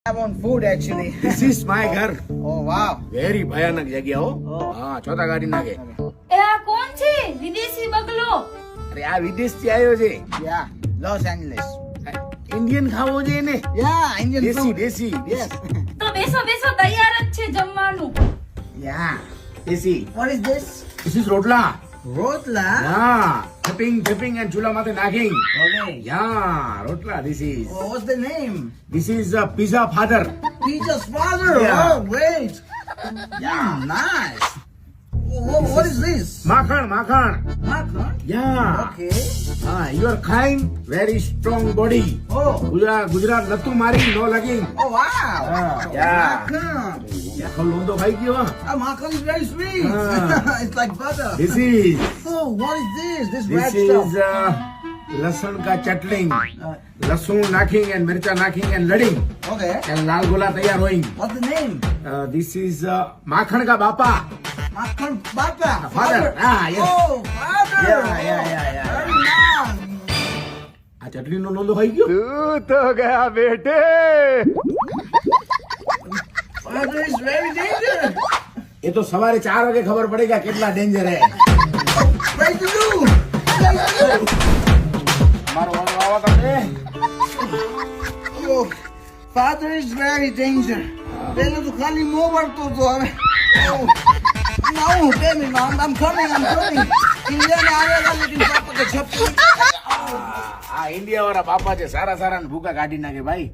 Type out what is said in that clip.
I want food actually. This is my ઘર. Oh wow. Very ભયાનક જગ્યા હો. Oh. હા ચોથા ગાડી નાખે. એ આ કોણ છે વિદેશી બગલો? અરે આ વિદેશ થી આવ્યો છે. Yeah. Los Angeles. ઇન્ડિયન ખાવો છે ને. Yeah, Indian દેશી food. દેશી. Yes. તો બેસો બેસો તૈયાર જ છે જમવાનું. Yeah. દેશી. What is this? This is રોટલા. Rotla. હા. Tapping and ચૂલા માથે નાખી. Okay. Yeah, રોટલા. This is. Oh, what's the name? This is pizza father. Pizza's father. Yeah. Oh, great. Yeah, nice. Oh, what is this? માખણ. Makhon. Yeah. Okay. હા, you are kind, very strong body. Oh. Gujarat નતું મારી નો લગી. Oh, wow. Yeah. Makhon. આખો લોંદો ખાઈ ગયો. Oh, makhon is very sweet. It's like butter. This is Oh, what is this? This red stuff. લસણ કા ચટણી. લસણ નાખી and મિરચા નાખી and લડી Okay. and લાલ ગોલા તૈયાર હોય. What's the name? This is માખણ કા બાપા. Makhon butter. Father. Ah, yes. Oh, father. Yeah. Very nice. આ ચટણીનો લોંદો ખાઈ ગયો. Father is very dangerous. એ તો સવારે 4 વાગે ખબર પડે કે કેટલા ડેન્જર હે. Praise the Lord. Praise the Lord. મારો વાળો આવા તમે. Oh, father is very dangerous. પેલો તો ખાલી મો વળતો હતો હવે. Oh, no, baby, no, I'm coming. ઇન્ડિયાને આવેલા લેકિન પાપા કે છપ્પી. આ ઇન્ડિયા વાળા બાપા છે સારા ને ભૂકા કાઢી નાખે ભાઈ.